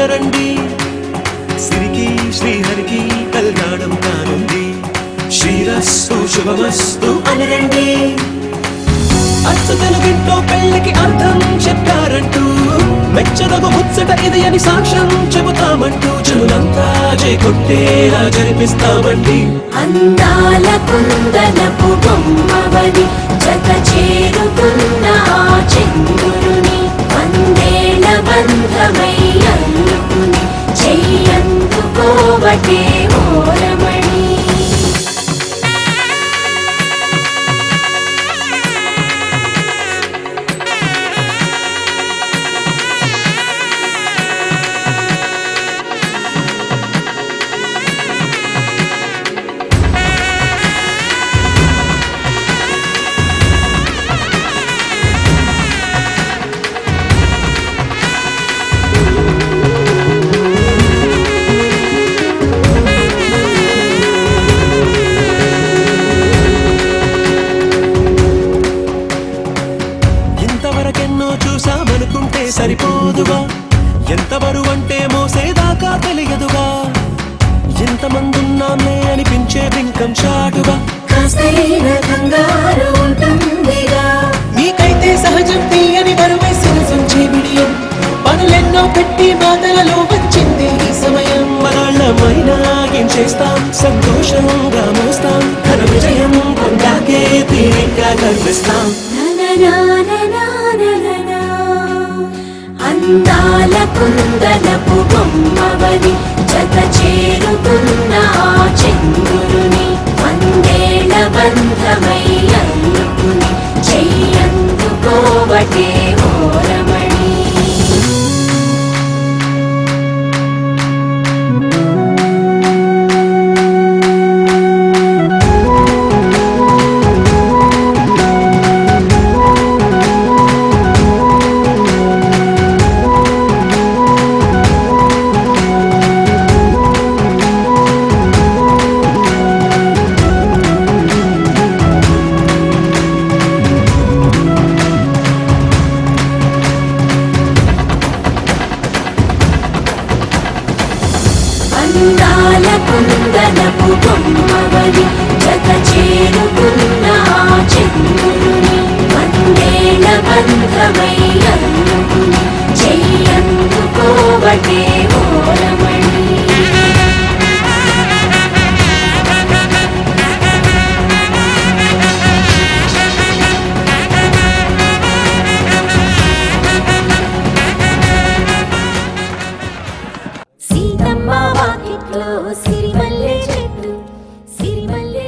వినరండి, సిరికి శ్రీహరికి కళ్యాణం కానుంది. శ్రీరస్తు శుభమస్తు అనరండి. అచ్చు తెలుగింట్లో పెళ్లికి అర్థం చెప్పారంటూ, మెచ్చదగు ముచ్చట ఇది అని సాక్ష్యం చెబుతామంటూ, జనులంతా చేకొట్టేలా జరిపిస్తామండి. అందాల కుందనపు బొమ్మవని జత చేరుకున్న ఆ చంద్రుని, వందేల బంధమై అల్లుకుని చెయ్యందుకోవటే ఓరమణి. ఇంతవరకెన్నో చూసామనుకుంటే సరిపోదుగా, ఎంత బరువంటే మోసేదాకా తెలియదుగా. ఎంతమందున్నామే అనిపించే బింకం చాటుగా, కాస్తైన కంగారు ఉంటుందిగా. మీకైతే సహజం తీయని బరువై సరసించే బిడియం, పనులెన్నో పెట్టి మాటలలో వచ్చింది ఈ సమయం. మనాళ్ళమైనా ఏం చేస్తాం, సంతోషంగా మోస్తాం, ఘన విజయం పొందాకే తీరిగ్గా కనిపిస్తాం. అందాల కుందనపు బొమ్మవని జత చేరుకున్న ఆ చంద్రుని, వందేల బంధమై అల్లుకుని చెయ్యందుకోవటే ఓరమణి. అందాల కుందనపు బొమ్మవని జత చేరుకున్న ఆ చంద్రుని, వందేల బంధమై అల్లుకుని చెయ్యందుకోవటే ఓరమణి. సీతమ్మ వాకిట్లో సిరిమల్లె చెట్టు, సిరిమల్లె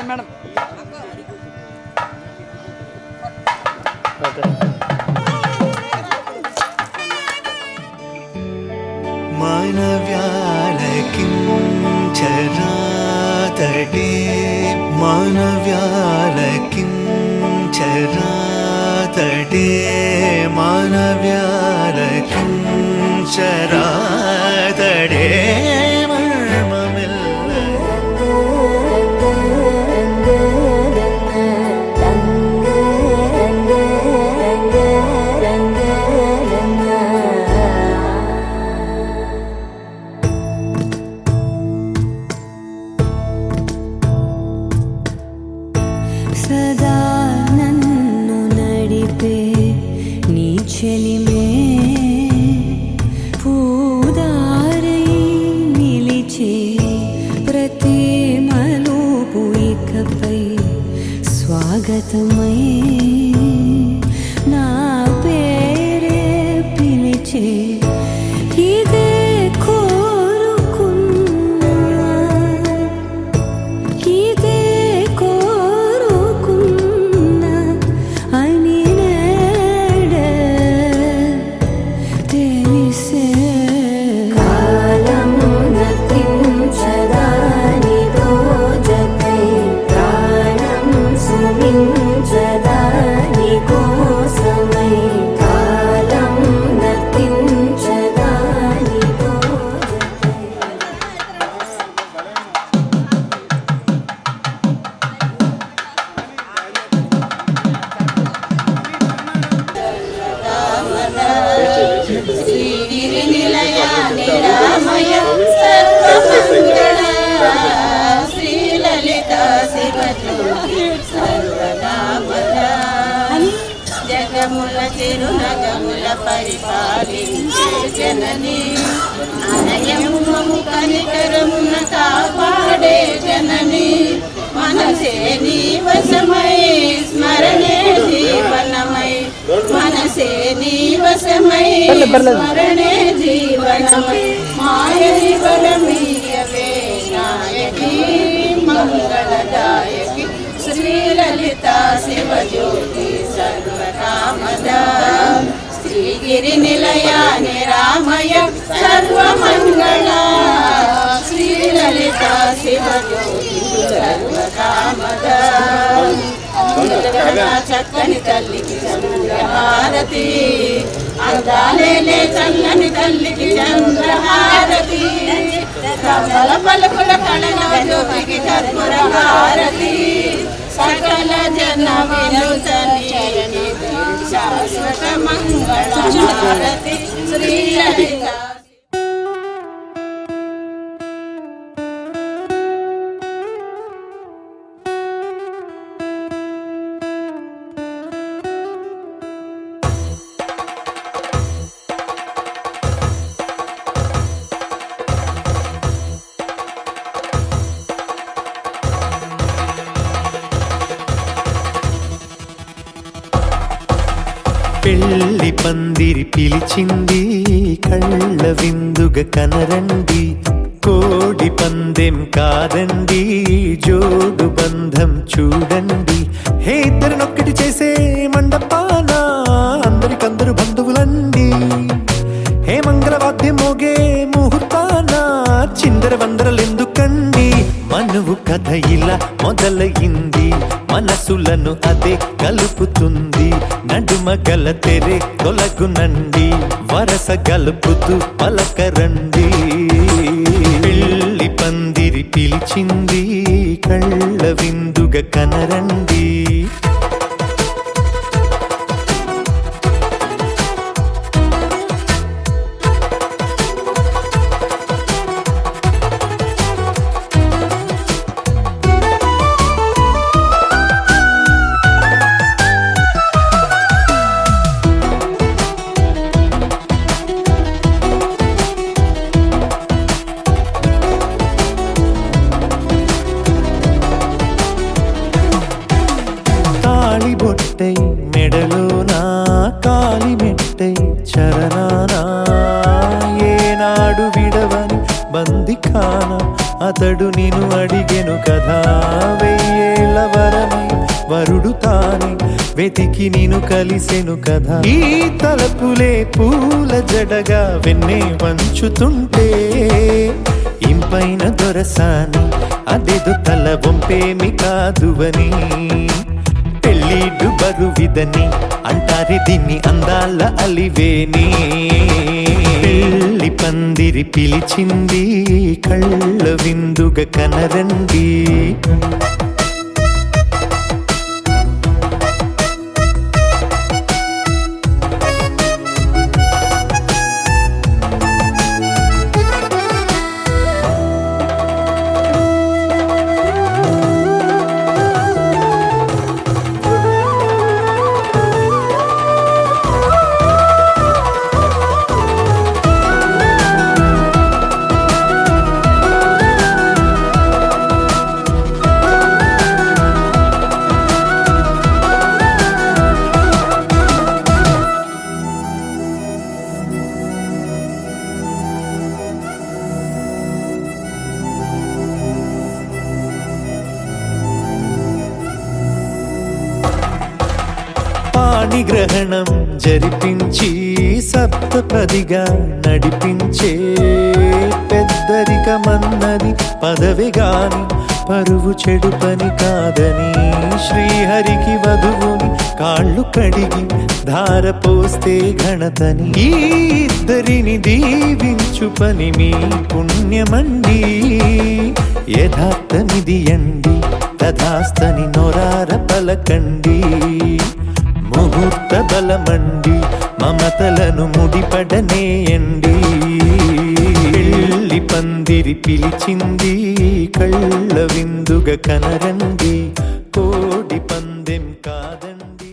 మేడం మానవ్యాలకించరాతటే, మానవ్యాలకించరాతటే, మానవ్యాలకించరాతడే. సదా నన్ను నడిపే నీ చెలిమే, పూదారై నిలిచే ప్రతి మలుపు ఇకపై స్వాగతమై నా పేరే పిలిచే. ఇదే కోరుకున్నా, ఇదే కోరుకున్నా కనిపించదా నీ కోసమై కాలం నర్తించదా నీతో శ్రీగిరి నిలయ నిరామయ సర్వమంగళ శ్రీలలిత శివజ్యోతి సర్వనామద జగముల చిరునగముల పరిపాలించే జనని అనయముమము కనికరమున కాపాడే జనని మనసే నీ వశమై స్మరణే జీవనమై మనసే నీ వశమై స్మరణే జీవనమై మాయని వరమీయవే నాయకి మంగళదాయకి శ్రీలలిత శివజ్యోతి సర్వకామద శ్రీగిరి నిలయ నిరామయ సర్వమంగళ శ్రీలలిత శివజ్యోతి సర్వకామద చక్కని తల్లికి చంద్రహారతి అందాలేలే చల్లని తల్లికి చంద్రహారతి కమల పలుకుల కళల జ్యోతికి కర్పూర హారతి సకల జన వినుతని శాశ్వత మంగళ హారతి శ్రీలలిత పెళ్లి పందిరి పిలిచింది కళ్ళ విందుగా కనరండి కోడి పందెం కాదండి జోడు బంధం చూడండి హే ఇద్దరినొక్కటి చేసే మండపాన అందరికందరు బంధువులండి హే మంగళవాద్యం మోగే ముహూర్తాన చిందర వందరలెందుకండి మనువు కథ ఇలా మొదలయింది మనసులను అదే కలుపుతుంది నడుమ గల తెరే తొలగునండి వరస గలుపుతూ పలకరండి పెళ్లి పందిరి పిలిచింది కళ్ళ విందుగా కనరండి బొట్టై మెడలోనా కాలి మెట్టై చరణానా ఏనాడు విడవని బందిఖాన అతడు నిన్ను అడిగెను కదా వెయ్యేళ్ళ వరమై వరుడు తానే వెతికి నిన్ను కలిసెను కదా ఈ తలపులే పూల జడగా వెన్నే వంచుతుంటే ఇంపైన దొరసాని అదేదో తల వంపేమి కాదువని పెళ్ళిడు బరువిదని అంటారే దీన్ని అందాల అలివేని పెళ్లి పందిరి పిలిచింది కళ్ళ విందుగా కనరండి పాణిగ్రహణం జరిపించి సప్తపదిగా నడిపించే పెద్దరికమన్నది పదవి గాని పరువు చెడు పని కాదని శ్రీహరికి వధువుని కాళ్ళు కడిగి ధార పోస్తే ఘనతని ఈ ఇద్దరిని దీవించు పని మీ పుణ్యమండి యథార్థమిది అండి తథాస్తని నొరార పలకండి ముహూర్త బలమండి మమతలను ముడిపడనేయండి పెళ్లి పందిరి పిలిచింది కళ్ళ విందుగా కనరండి కోడి పందెం కాదండి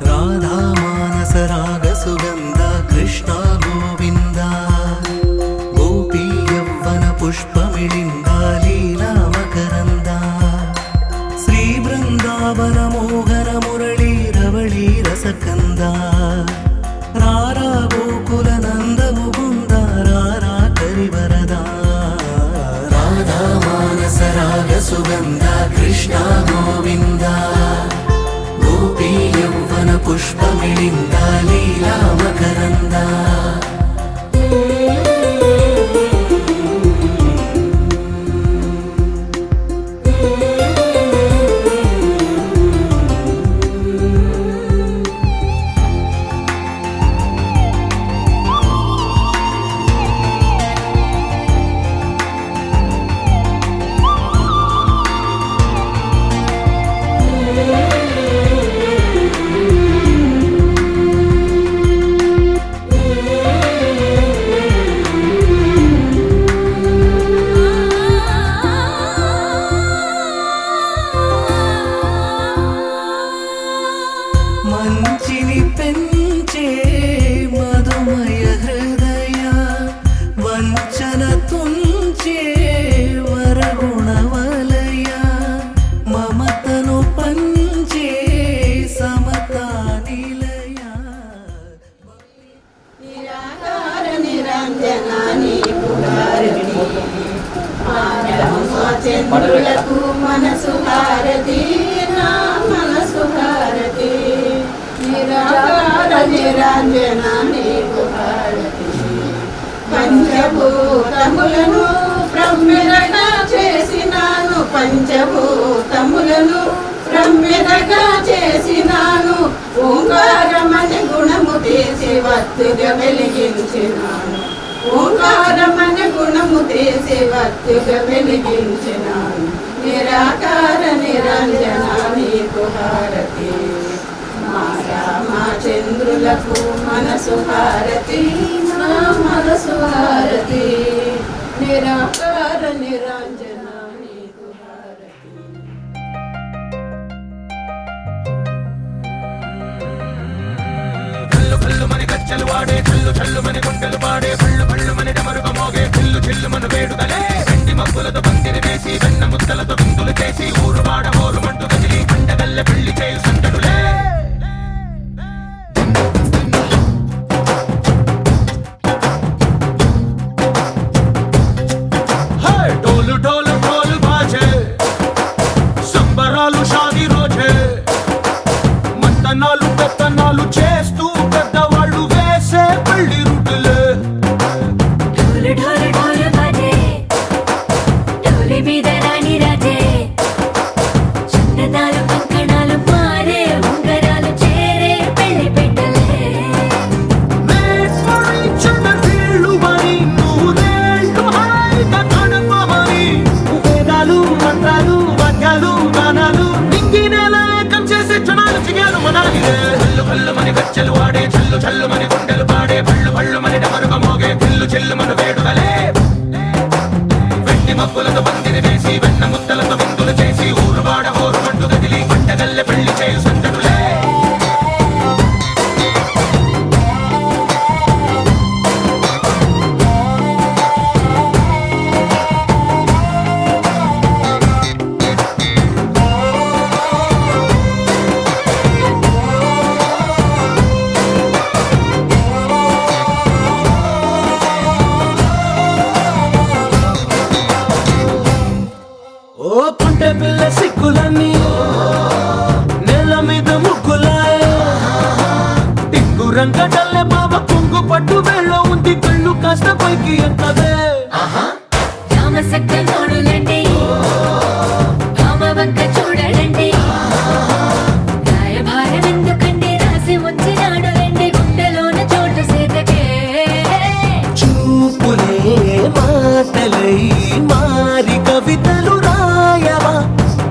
రాధా మానస రాగ సుగంధ కృష్ణ గోవింద గోపీ యవ్వన పుష్పమిళింద లీలా మకరంద శ్రీ బృందావన మోహన మురళీ రవళీ రసకంద రారా గోకుల నంద ముకుంద రారా కరివరద రాధా మానస రాగ సుగంధ కృష్ణ గోవింద గోపీ యవ్వన పుష్పమిళింద లీలా మకరంద మంచిని పెంచే మధుమయ హృదయ వంచన తుంచే వరగుణవలయ మమతను పంచే సమతా నిలయ నిరాకార నిరంజన నీకు హారతి మా చంద్రులకు మనసు హారతి నా మనసు హారతి నిరాకార నిరంజన నీకు హారతి పంచభూతములను బ్రహ్మిదగా చేసినాను పంచభూతములను బ్రహ్మిదగా చేసినాను ఓంకారమని గుణము తీసి వత్తుగా వెలిగించినాను ఓంకారమని గుణము తీసి వత్తుగా వెలిగించినాను నిరాకార నిరంజన నీకు హారతి మా చంద్రులకు మనసు హారతి నా మనసు హారతి నిరాకార నిరంజన నీకు హారతి కల్లు కల్లు మని కచ్చలు వాడే చల్లు చల్లు మని గుండెలు పాడే పళ్ళు పళ్ళు మని డమరుగ మోగే చిల్లు చిల్లు మన వేడుదలే వెండి మబ్బులతో పందిరి వేసి వెన్న ముద్దలతో విందులు చేసి ఊరు వాడ ఊరు మంటు కదిలి పండగల్లె పెళ్లి చేయు సందడులే డోలు డోలు డోలు బాజే సంబరాలు షాదీ రోజే మంతనాలు పెత్తనాలు చేస్తూ పెద్దవాళ్ళు వేసే పెళ్లి రుటులే ढोल ढोल ढोल बाजे ढोली మీద రాణి రాజే చందనాలు కంకణాలు మారే ఉంగరాలు చేరే పెళ్లి పెట్టలే వీళ్ళుమని నూరేళ్ళు హాయిగా గడపమని వేదాలు మంత్రాలు వాద్యాలు గానాలు నింగి నేల ఏకం చేసే క్షణాలు చిగాలు మనాలిలే కల్లు కల్లు మని గచ్చలు వాడే చల్లు చల్లు మని గుండెలు పాడే పళ్ళు పళ్ళు మని డమరుగ మోగే చిల్లు చిల్లు మన వేడుదలే వెండి మబ్బులతో పందిరి వేసి వెన్న ముద్దలతో విందులు చేసి ఊరు వాడ ఊరు మంటు కదిలి పంటగల్లె పెళ్లి చేయు సందడులే కొంటె పిల్ల సిక్కులన్నీ నేల మీద ముగ్గులాయే టింగు రంగడల్లే బావ కొంగు పట్టు వేళ్ళ ఉంది కళ్ళు కాస్త పైకి ఎత్తదే రామసక్క నోడులండి రామ వంక చూడడండి రాయభారం ఎందుకండి రాసి ఉంచినాడు రండి గుండెలోన చోటు సీతకే చూపులే మాటలై మారి కవితలు రాయవా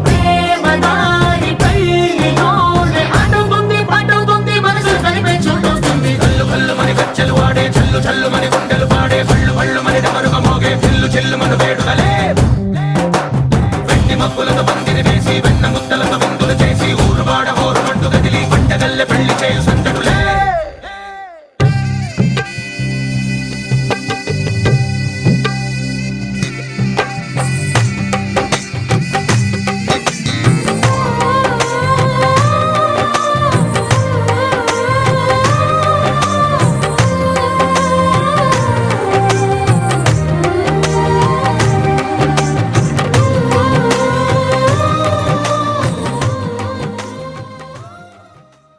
ప్రేమదారి పైలోనే అడుగుంది పడుగుంది మనసు కలిపే చూడుతుంది కళ్ళు కళ్ళు మని గచ్చలు వాడే చల్లు చల్లు మని గుండెలు పాడే కళ్ళు కళ్ళు మని డమరుగ మోగే చెల్లు చెల్లు మన వేడుదలే వెండి మబ్బులతో పందిరి వేసి